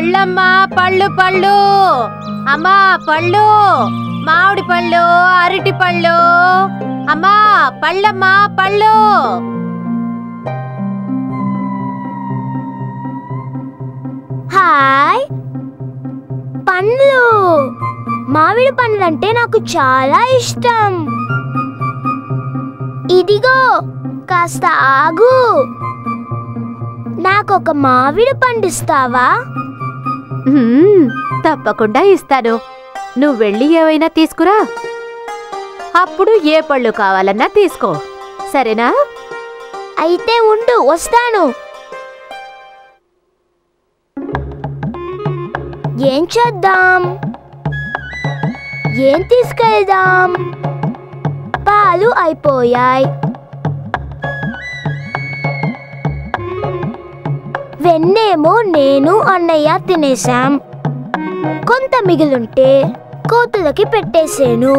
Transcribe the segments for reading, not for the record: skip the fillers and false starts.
పళ్ళమ్మా పళ్ళు పళ్ళు, అమ్మా పళ్ళు, మామిడి పళ్ళు, అరటి పళ్ళు, అమ్మా పళ్ళమ్మా పళ్ళు. హాయ్, పండ్లు. మామిడి పండ్లంటే నాకు చాలా ఇష్టం. ఇదిగో, కాస్త ఆగు. నాకొక మామిడి పండు ఇస్తావా? తప్పకుండా ఇస్తాను. నువ్వు వెళ్ళి ఏవైనా తీసుకురా, అప్పుడు ఏ పళ్ళు కావాలన్నా తీసుకో, సరేనా? అయితే ఉండు, వస్తాను. ఏం చేద్దాం? ఏం తీసుకెళ్దాం? పాలు అయిపోయాయి, వెన్నేమో నేను అన్నయ్య తినేశాం. కొంత మిగిలుంటే కోతులకి పెట్టేశాను.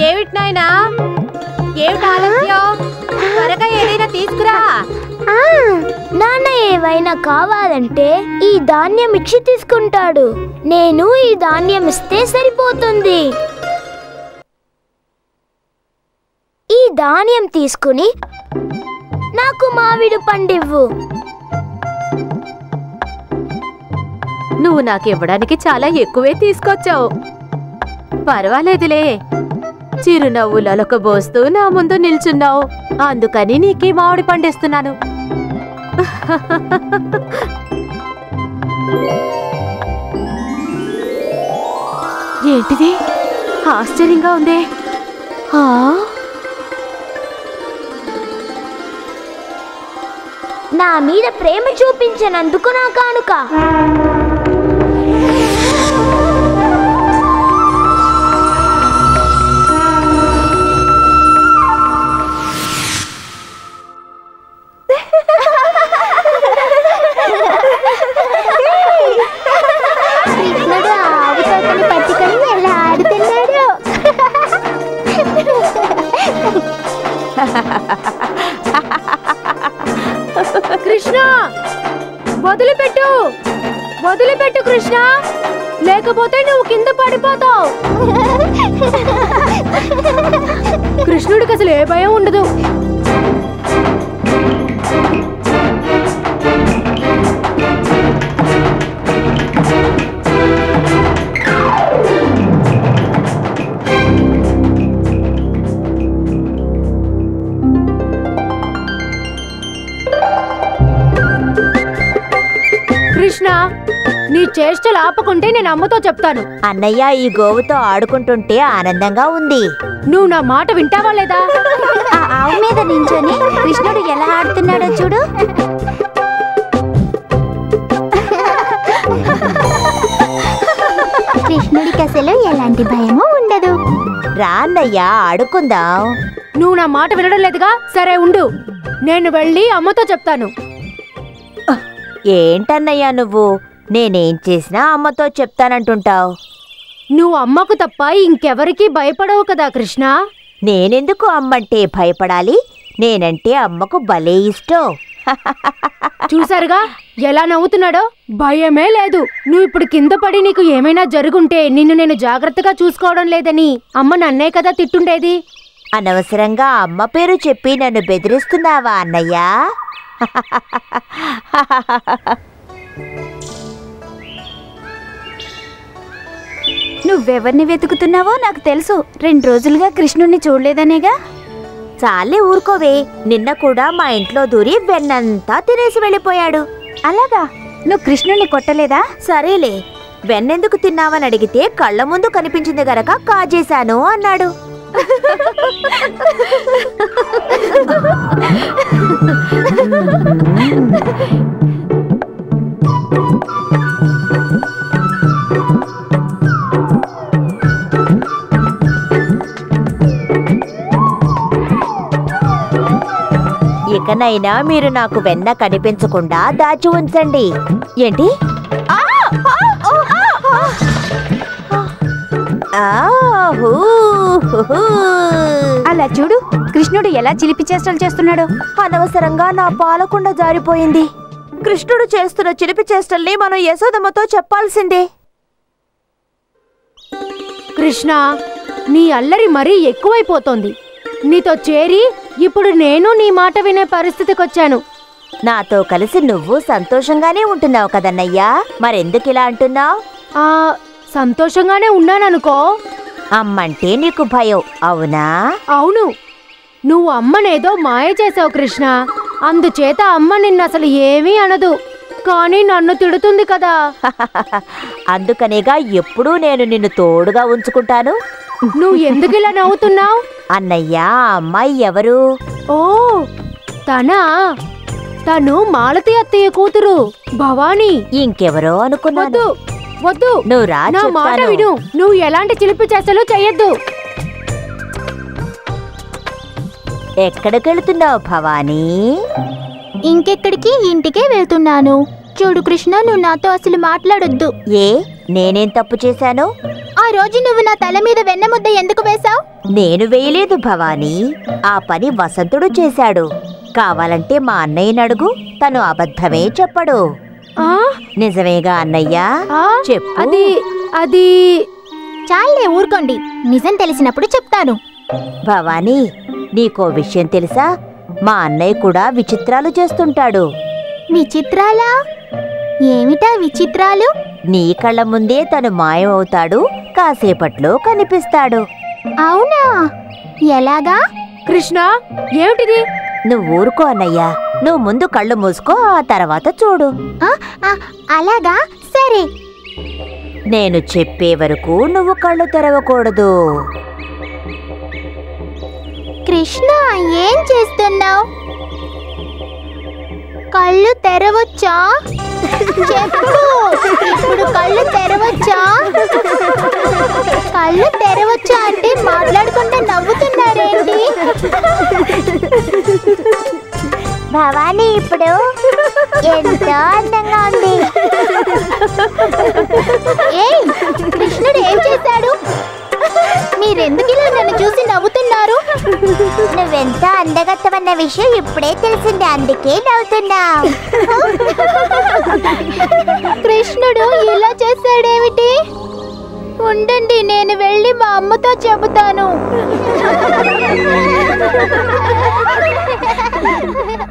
ఏమిటి నాయనా, ఏమిటి ఆలస్యం? త్వరగా ఏదైనా తీసుకురా. నాన్న ఏవైనా కావాలంటే ఈ ధాన్యం ఇచ్చి తీసుకుంటాడు. నేను ఈ ధాన్యం ఇస్తే సరిపోతుంది. ఈ ధాన్యం తీసుకుని నాకు మామిడి పండివ్వు. నువ్వు నాకు ఇవ్వడానికి చాలా ఎక్కువే తీసుకొచ్చావు. పర్వాలేదులే, చిరునవ్వులొలకబోస్తూ నా ముందు నిల్చున్నావు, అందుకని నీకే మామిడి పండిస్తున్నాను. ఏంటిది? ఆశ్చర్యంగా ఉందే. నా మీద ప్రేమ చూపించినందుకు నా కానుక. కృష్ణుడు ఆవు తోకని పట్టుకొని ఎలా ఆడుతున్నాడు. కృష్ణ, వదిలిపెట్టు, వదిలిపెట్టు కృష్ణ, లేకపోతే నువ్వు కింద పడిపోతావు. కృష్ణుడికి అసలు ఏ భయం ఉండదు. కృష్ణ, నీ చేష్టలు ఆపకుంటే నేను అమ్మతో చెప్తాను. అన్నయ్య ఈ గోవుతో ఆడుకుంటుంటే ఆనందంగా ఉంది. నువ్వు నా మాట వింటావా లేదా? ఆ ఆవు మీద నించొని కృష్ణుడు ఎలా ఆడుతున్నాడో చూడు. కృష్ణుడికి అసలు ఎలాంటి భయమూ ఉండదు. రా అన్నయ్య, ఆడుకుందాం. నువ్వు నా మాట వినడం లేదుగా, సరే ఉండు, నేను వెళ్ళి అమ్మతో చెప్తాను. ఏంటన్నయ్య నువ్వు, నేనేం చేసినా అమ్మతో చెప్తానంటుంటావు. నువ్వు అమ్మకు తప్ప ఇంకెవరికీ భయపడవు కదా కృష్ణ. నేనెందుకు అమ్మంటే భయపడాలి? నేనంటే అమ్మకు భలే ఇష్టం. చూసారుగా ఎలా నవ్వుతున్నాడో, భయమే లేదు. నువ్వు ఇప్పుడు కింద పడి నీకు ఏమైనా జరుగుంటే నిన్ను నేను జాగ్రత్తగా చూసుకోవడం లేదని అమ్మ నన్నే కదా తిట్టుండేది. అనవసరంగా అమ్మ పేరు చెప్పి నన్ను బెదిరిస్తున్నావా అన్నయ్య? నువ్వెవరిని వెతుకుతున్నావో నాకు తెలుసు. 2 రోజులుగా కృష్ణుణ్ణి చూడలేదనేగా. చాలే ఊరుకోవే, నిన్న కూడా మా ఇంట్లో దూరి వెన్నంతా తినేసి వెళ్ళిపోయాడు. అలాగా? నువ్వు కృష్ణుణ్ణి కొట్టలేదా? సరేలే, వెన్నెందుకు తిన్నావని అడిగితే కళ్ళ ముందు కనిపించింది గనక కాజేశాను అన్నాడు. ఇకనైనా మీరు నాకు వెన్న కనిపించకుండా దాచి ఉంచండి. ఏంటి? అలా చూడు, కృష్ణుడు ఎలా చిలిపి చేష్టలు చేస్తున్నాడో. అనవసరంగా నా పాలకుండ జారిపోయింది. కృష్ణుడు చేస్తున్న చిలిపి చేష్టల్ని మనం యశోదమ్మతో చెప్పాల్సిందే. కృష్ణ, నీ అల్లరి మరీ ఎక్కువైపోతోంది. నీతో చేరి ఇప్పుడు నేను నీ మాట వినే పరిస్థితికొచ్చాను. నాతో కలిసి నువ్వు సంతోషంగానే ఉంటున్నావు కదన్నయ్యా, మరెందుకిలా అంటున్నావు? సంతోషంగానే ఉన్నాననుకో. అమ్మంటే నీకు భయం, అవునా? అవును, నువ్వు అమ్మనేదో మాయ చేసావు కృష్ణ. అందుచేత అమ్మ నిన్నసలు ఏమీ అనదు, కానీ నన్ను తిడుతుంది కదా. అందుకనేగా ఎప్పుడూ నేను నిన్ను తోడుగా ఉంచుకుంటాను. నువ్వు ఎందుకిలా నవ్వుతున్నావు? అన్నయ్యా, ఆ అమ్మాయి ఎవరు? ఓ, తను మాలతి అత్తయ్య కూతురు భవానీ. ఇంకెవరో అనుకున్నాను. వద్దు, నువ్వు రా, నా మాట చెప్తాను. విను. నువ్వు ఎలాంటి చిలిపి చేష్టలు చెయ్యొద్దు. ఎక్కడికెళ్తున్నావు భవానీ? ఇంకెక్కడికి, ఇంటికే వెళ్తున్నాను. చూడు కృష్ణ, నువ్వు నాతో అసలు మాట్లాడొద్దు. ఏ, నేనేం తప్పు చేశాను? ఆ రోజు నువ్వు నా తల మీద వెన్నముద్ద ఎందుకు వేశావు? నేను వేయలేదు భవానీ, ఆ పని వసంతుడు చేశాడు. కావాలంటే మా అన్నయ్యని అడుగు, తను అబద్ధమే చెప్పడు. నిజమేగా అన్నయ్యా? చెప్పు. అది చాలే, ఊరుకోండి. నిజం తెలిసినప్పుడు చెప్తాను. భవానీ, నీకో విషయం తెలుసా? మా అన్నయ్య కూడా విచిత్రాలు చేస్తుంటాడు. విచిత్రాలా? ఏమిటా విచిత్రాలు? నీ కళ్ళ ముందే తను మాయమవుతాడు, కాసేపట్లో కనిపిస్తాడు. అవునా? ఎలాగా? కృష్ణ, ఏమిటిది? నువ్వు ఊరుకో అన్నయ్యా, నువ్వు ముందు కళ్ళు మూసుకో, ఆ తర్వాత చూడు. అలాగా, సరే. నేను చెప్పే వరకు నువ్వు కళ్ళు తెరవకూడదు. కృష్ణ, ఏం చేస్తున్నావు? కళ్ళు తెరవచ్చా? చెప్పు, ఇప్పుడు కళ్ళు తెరవచ్చా? కళ్ళు తెరవచ్చా అంటే మాట్లాడకుండా నవ్వుతున్నారేంటి? భవానీ ఇప్పుడు ఎంతో అందంగా ఉంది. ఏయ్, కృష్ణుడు ఏం చేశాడు? మీరెందుకు ఇలా నన్ను చూసి నవ్వుతున్నారు? నువ్వెంత అందగత్తవన్న విషయం ఇప్పుడే తెలిసింది, అందుకే నవ్వుతున్నావు. కృష్ణుడు ఇలా చేశాడేమిటి? ఉండండి, నేను వెళ్ళి మా అమ్మతో చెబుతాను.